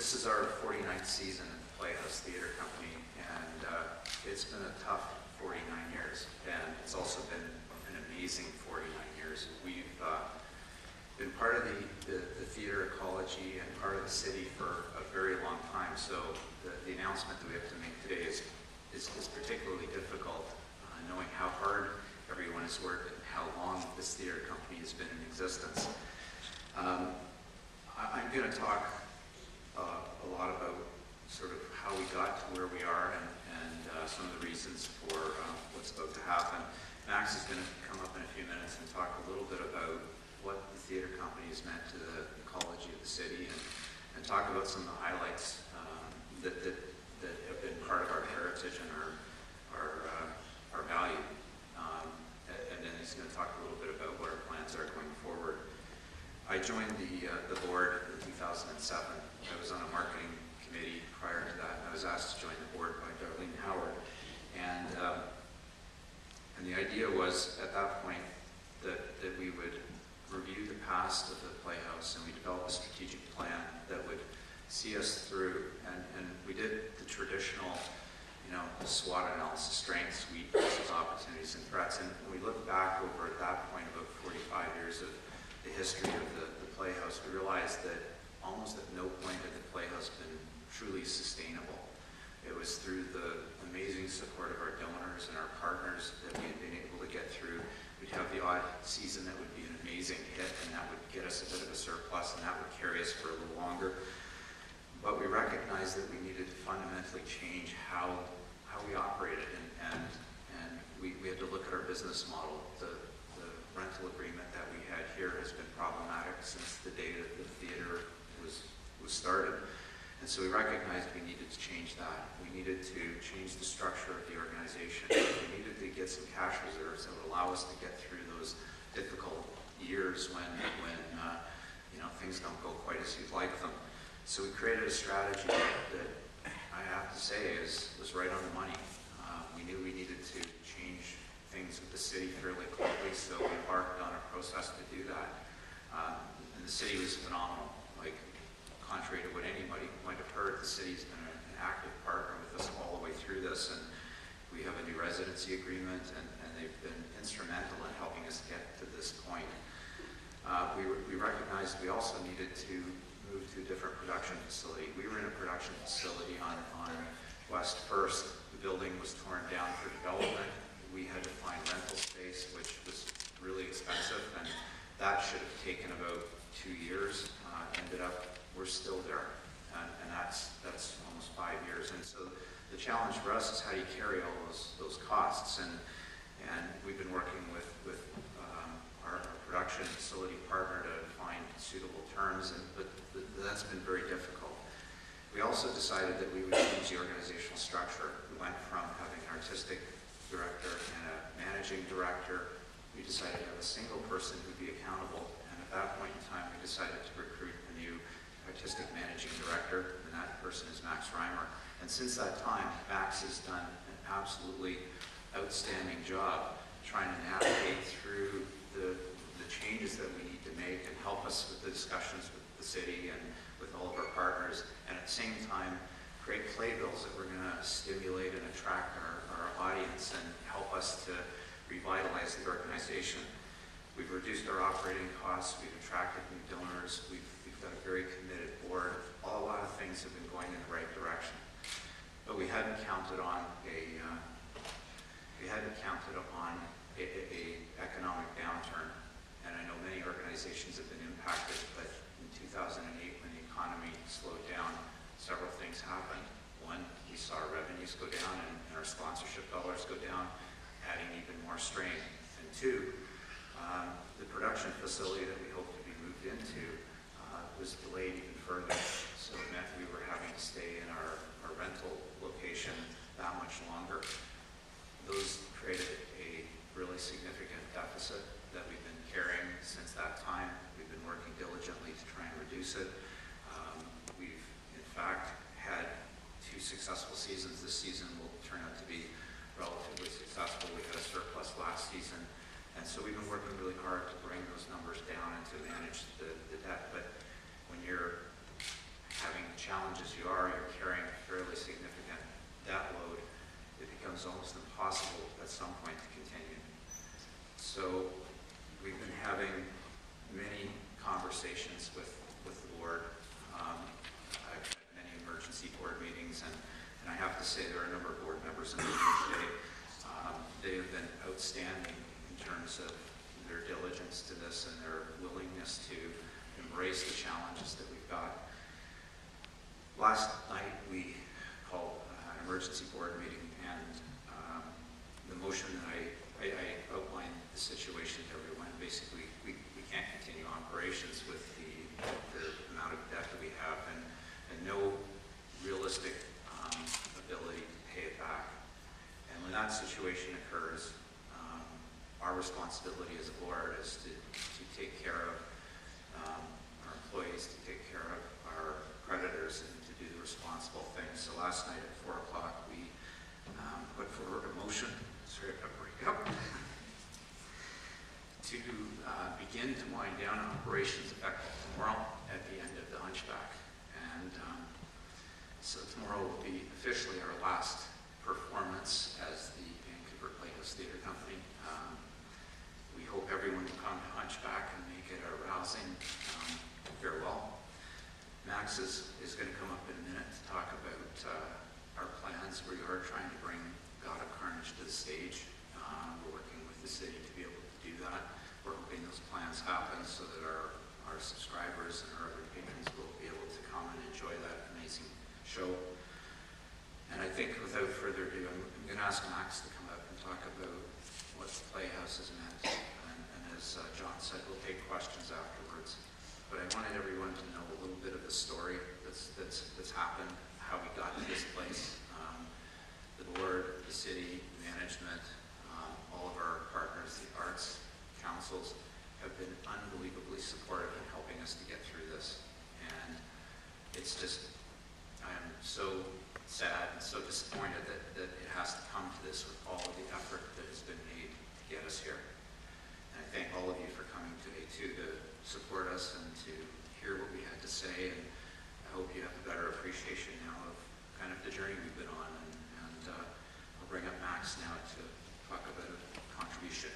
This is our 49th season at the Playhouse Theatre Company, and it's been a tough 49 years, and it's also been an amazing 49 years. We've been part of the theatre ecology and part of the city for a very long time, so the announcement that we have to make today is particularly difficult, knowing how hard everyone has worked and how long this theatre company has been in existence. I'm going to talk a lot about sort of how we got to where we are and some of the reasons for what's about to happen. Max is going to come up in a few minutes and talk a little bit about what the theatre company has meant to the ecology of the city and talk about some of the highlights that have been part of our heritage and our value. And then he's going to talk a little bit about what our plans are going forward. I joined the board in 2007. I was on a marketing committee prior to that, and I was asked to join the board by Darlene Howard. And the idea was, at that point, that we would review the past of the Playhouse, and we develop a strategic plan that would see us through. And we did the traditional, SWOT analysis: strengths, weaknesses, opportunities, and threats. And when we look back over at that point, about 45 years of the history of the Playhouse, we realized that almost at no point had the Playhouse been truly sustainable. It was through the amazing support of our donors and our partners that we had been able to get through. We'd have the odd season that would be an amazing hit, and that would get us a bit of a surplus, and that would carry us for a little longer. But we recognized that we needed to fundamentally change how we operated, and we had to look at our business model. The rental agreement that we had here has been problematic since the day that the theatre was started. And so we recognized we needed to change that. We needed to change the structure of the organization. We needed to get some cash reserves that would allow us to get through those difficult years when things don't go quite as you'd like them. So we created a strategy that I have to say was right on the money. We knew we needed to change things with the city fairly quickly, so we embarked on a process to do that. And the city was phenomenal. Contrary to what anybody might have heard, the city's been an active partner with us all the way through this, and we have a new residency agreement, and they've been instrumental in helping us get to this point. We recognized we also needed to move to a different production facility. We were in a production facility on West 1st. The building was torn down for development. We had to find rental space, which was really expensive, and that should have taken about 2 years. Ended up, we're still there, and that's almost 5 years. And so the challenge for us is how do you carry all those costs, and we've been working with our production facility partner to find suitable terms, but that's been very difficult. We also decided that we would change the organizational structure. We went from having an artistic director and a managing director. We decided to have a single person who'd be accountable, and at that point in time we decided to recruit a new artistic managing director, and that person is Max Reimer. And since that time, Max has done an absolutely outstanding job trying to navigate through the changes that we need to make and help us with the discussions with the city and with all of our partners, and at the same time create playbills that we're going to stimulate and attract our audience and help us to revitalize the organization. We've reduced our operating costs, we've attracted new donors, we've got a very committed board. A lot of things have been going in the right direction. But we hadn't counted on a economic downturn. And I know many organizations have been impacted, but in 2008, when the economy slowed down, several things happened. One, we saw our revenues go down and our sponsorship dollars go down, adding even more strain. And two, the production facility that we hoped to be moved into was delayed even further. So it meant we were having to stay in our rental location that much longer. Those created a really significant deficit that we've been carrying since that time. We've been working diligently to try and reduce it. We've, in fact, had 2 successful seasons. This season will turn out to be relatively successful. We had a surplus last season. And so we've been working really hard to bring those numbers down and to manage the debt. But when you're having challenges as you are, you're carrying a fairly significant debt load. It becomes almost impossible at some point to continue. So we've been having many conversations with the board. I've had many emergency board meetings, and I have to say there are a number of board members in the room today. They have been outstanding in terms of their diligence to this and their willingness to embrace the challenges that we've got. Last night we called an emergency board meeting, and the motion that I outlined the situation to everyone. Basically, we can't continue operations with the amount of debt that we have and no realistic ability to pay it back. And when that situation occurs, our responsibility as a board is to take care of our employees, to take care of our creditors, and to do the responsible things. So last night at 4 o'clock, we put forward a motion, sorry if I break up, to begin to wind down operations effective tomorrow at the end of the Hunchback. And so tomorrow will be officially our last performance as the Vancouver Playhouse Theatre Company. We hope everyone will come to Hunchback and make it a rousing farewell. Max is going to come up in a minute to talk about our plans. We are trying to bring God of Carnage to the stage. We're working with the city to be able to do that. We're hoping those plans happen so that our subscribers and our other patrons will be able to come and enjoy that amazing show. And I think without further ado, I'm going to ask Max to come up and talk about what the Playhouse has meant. And as John said, we'll take questions afterwards. But I wanted everyone to know a little bit of the story that's happened, how we got to this place. The board, the city, management, all of our partners, the arts councils, have been unbelievably supportive in helping us to get through this. And it's just, I am so sad and so disappointed that it has to come to this with all of the effort that has been made to get us here. And I thank all of you for coming today too, to support us and to hear what we had to say. And I hope you have a better appreciation now of kind of the journey we've been on. And I'll bring up Max now to talk about a contribution.